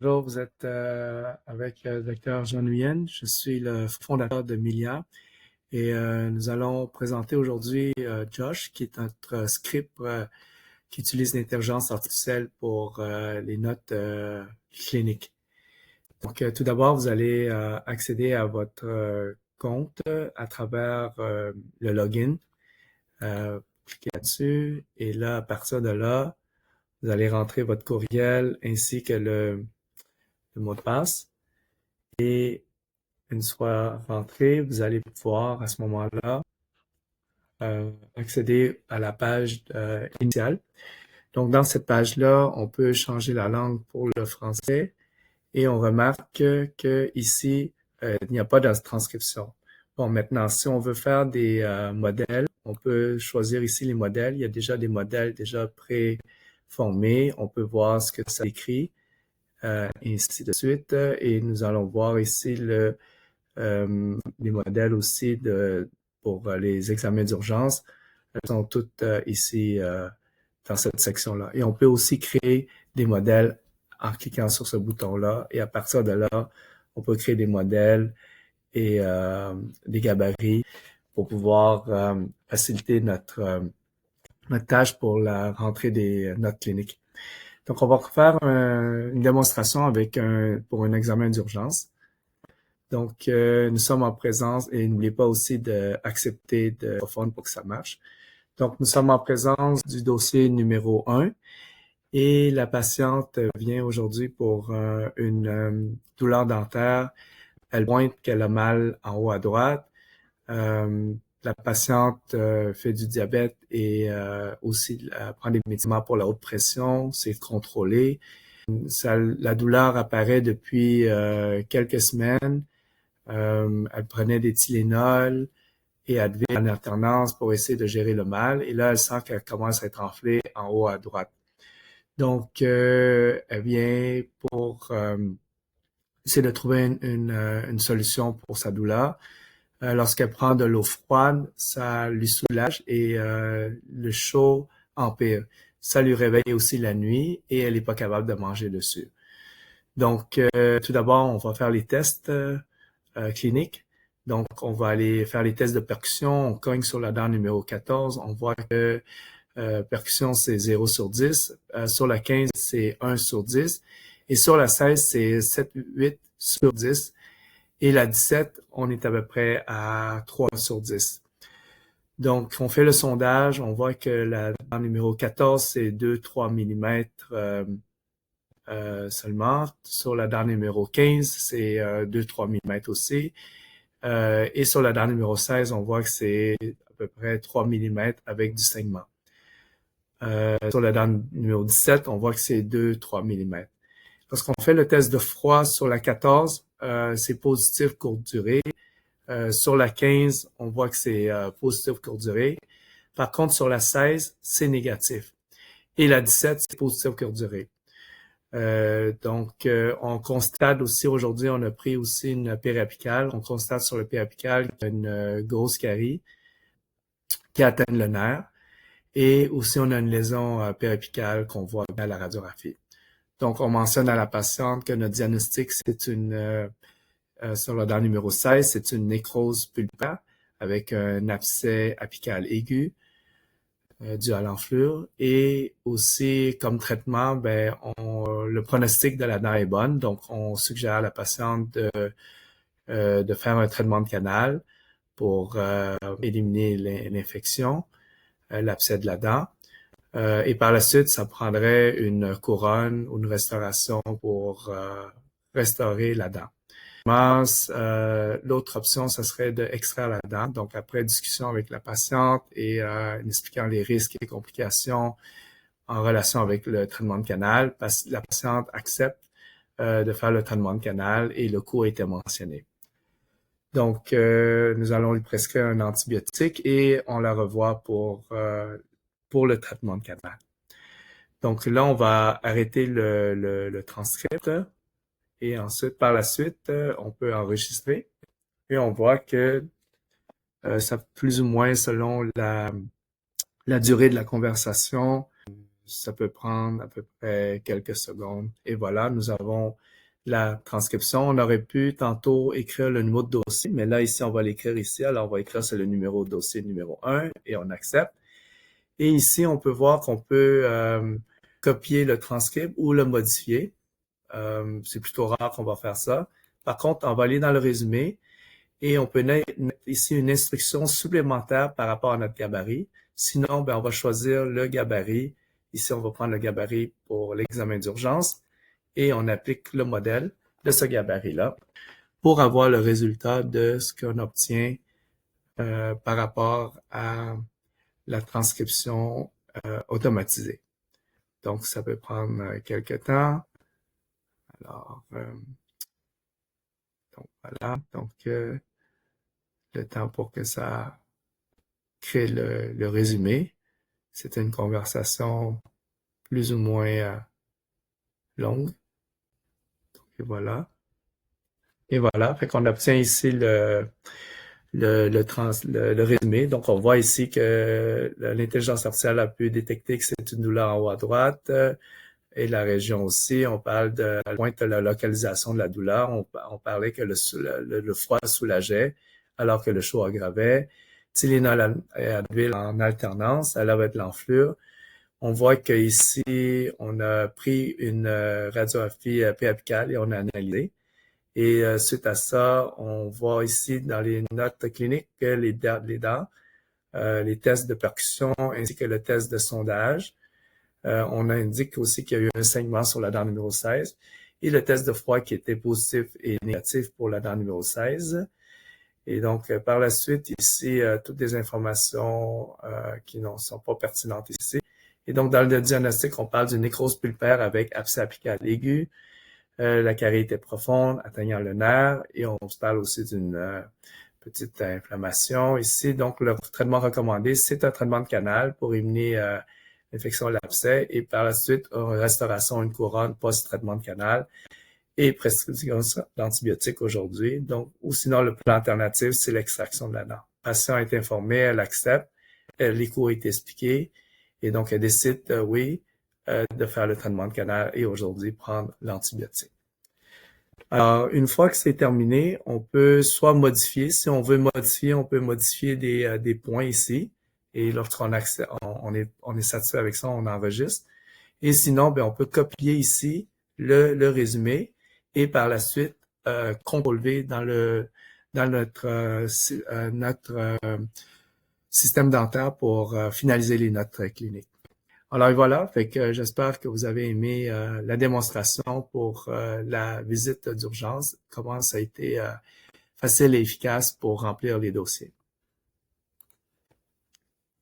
Bonjour, vous êtes avec le Dr. Jean Nguyen. Je suis le fondateur de Milia et nous allons présenter aujourd'hui Josh, qui est notre script qui utilise l'intelligence artificielle pour les notes cliniques. Donc, tout d'abord, vous allez accéder à votre compte à travers le login. Cliquez là-dessus et là, à partir de là, vous allez rentrer votre courriel ainsi que le mot de passe. Et une fois rentré, vous allez pouvoir à ce moment-là accéder à la page initiale. Donc, dans cette page-là, on peut changer la langue pour le français et on remarque que ici, il n'y a pas de transcription. Bon, maintenant, si on veut faire des modèles, on peut choisir ici les modèles. Il y a déjà des modèles déjà préformés. On peut voir ce que ça écrit, ainsi de suite. Et nous allons voir ici les modèles aussi pour les examens d'urgence. Elles sont toutes ici dans cette section-là. Et on peut aussi créer des modèles en cliquant sur ce bouton-là. Et à partir de là, on peut créer des modèles et des gabarits pour pouvoir faciliter notre tâche pour la rentrée des notes cliniques. Donc, on va faire une démonstration pour un examen d'urgence. Donc, nous sommes en présence et n'oubliez pas aussi d'accepter de microphone pour que ça marche. Donc, nous sommes en présence du dossier numéro 1 et la patiente vient aujourd'hui pour une douleur dentaire. Elle pointe qu'elle a mal en haut à droite. La patiente fait du diabète et aussi prend des médicaments pour la haute pression. C'est contrôlé. La douleur apparaît depuis quelques semaines. Elle prenait des Tylenol et Advil en alternance pour essayer de gérer le mal. Et là, elle sent qu'elle commence à être enflée en haut à droite. Donc, elle vient pour essayer de trouver une solution pour sa douleur. Lorsqu'elle prend de l'eau froide, ça lui soulage et le chaud empire. Ça lui réveille aussi la nuit et elle n'est pas capable de manger dessus. Donc, tout d'abord, on va faire les tests cliniques. Donc, on va aller faire les tests de percussion. On cogne sur la dent numéro 14. On voit que percussion, c'est 0 sur 10. Sur la 15, c'est 1 sur 10. Et sur la 16, c'est 7, 8 sur 10. Et la 17, on est à peu près à 3 sur 10. Donc, on fait le sondage. On voit que la dent numéro 14, c'est 2-3 mm seulement. Sur la dent numéro 15, c'est 2-3 mm aussi. Et sur la dent numéro 16, on voit que c'est à peu près 3 mm avec du saignement. Sur la dent numéro 17, on voit que c'est 2-3 mm. Lorsqu'on fait le test de froid sur la 14, c'est positif courte durée. Sur la 15, on voit que c'est positif courte durée. Par contre, sur la 16, c'est négatif. Et la 17, c'est positif courte durée. Donc, on constate aussi, aujourd'hui, on a pris aussi une périapicale. On constate sur le périapical qu'il y a une grosse carie qui atteint le nerf. Et aussi, on a une lésion périapicale qu'on voit à la radiographie. Donc, on mentionne à la patiente que notre diagnostic, c'est sur la dent numéro 16, c'est une nécrose pulpaire avec un abcès apical aigu dû à l'enflure. Et aussi, comme traitement, le pronostic de la dent est bonne. Donc, on suggère à la patiente de faire un traitement de canal pour éliminer l'infection, l'abcès de la dent. Et par la suite, ça prendrait une couronne ou une restauration pour restaurer la dent. L'autre option, ça serait d'extraire la dent. Donc, après discussion avec la patiente et expliquant les risques et complications en relation avec le traitement de canal, la patiente accepte de faire le traitement de canal et le coût a été mentionné. Donc, nous allons lui prescrire un antibiotique et on la revoit pour le traitement de canal. Donc là, on va arrêter le transcript et ensuite, par la suite, on peut enregistrer et on voit que ça plus ou moins selon la durée de la conversation, Ça peut prendre à peu près quelques secondes. Et voilà, nous avons la transcription. On aurait pu tantôt écrire le numéro de dossier, mais là, ici, on va l'écrire ici. Alors, on va écrire c'est le numéro de dossier numéro 1 et on accepte. Et ici, on peut voir qu'on peut copier le transcript ou le modifier. C'est plutôt rare qu'on va faire ça. Par contre, on va aller dans le résumé et on peut mettre ici une instruction supplémentaire par rapport à notre gabarit. Sinon, ben, on va choisir le gabarit. Ici, on va prendre le gabarit pour l'examen d'urgence et on applique le modèle de ce gabarit-là pour avoir le résultat de ce qu'on obtient par rapport à la transcription automatisée. Donc, ça peut prendre quelques temps. Alors, donc voilà. Donc, le temps pour que ça crée le résumé. C'est une conversation plus ou moins longue. Donc, et voilà. Et voilà. Fait qu'on obtient ici le résumé. Donc, on voit ici que l'intelligence artificielle a pu détecter que c'est une douleur en haut à droite et la région aussi. On parle de pointe de la localisation de la douleur. On parlait que le froid soulageait alors que le chaud aggravait. Tylenol et Advil en alternance, elle avait de l'enflure. On voit qu'ici, on a pris une radiographie apicale et on a analysé. Et suite à ça, on voit ici dans les notes cliniques que les dents, les tests de percussion ainsi que le test de sondage. On indique aussi qu'il y a eu un saignement sur la dent numéro 16 et le test de froid qui était positif et négatif pour la dent numéro 16. Et donc, par la suite, ici, toutes les informations qui ne sont pas pertinentes ici. Et donc, dans le diagnostic, on parle d'une nécrose pulpaire avec abcès apical aigu. La carie était profonde, atteignant le nerf, et on se parle aussi d'une petite inflammation ici. Donc, le traitement recommandé, c'est un traitement de canal pour éliminer l'infection de l'abcès, et par la suite, restauration une couronne post-traitement de canal et prescription d'antibiotiques aujourd'hui. Donc, ou sinon, le plan alternatif, c'est l'extraction de la dent. La patiente est informée, elle accepte, l'écho est expliqué, et donc elle décide, oui, de faire le traitement de canal et aujourd'hui prendre l'antibiotique. Alors, une fois que c'est terminé, on peut soit modifier, si on veut modifier, on peut modifier des points ici, et lorsqu'on on est satisfait avec ça, on enregistre. Et sinon, ben, on peut copier ici le résumé et par la suite, CTRL-V dans notre système dentaire pour finaliser les notes cliniques. Alors voilà, fait que j'espère que vous avez aimé la démonstration pour la visite d'urgence, comment ça a été facile et efficace pour remplir les dossiers.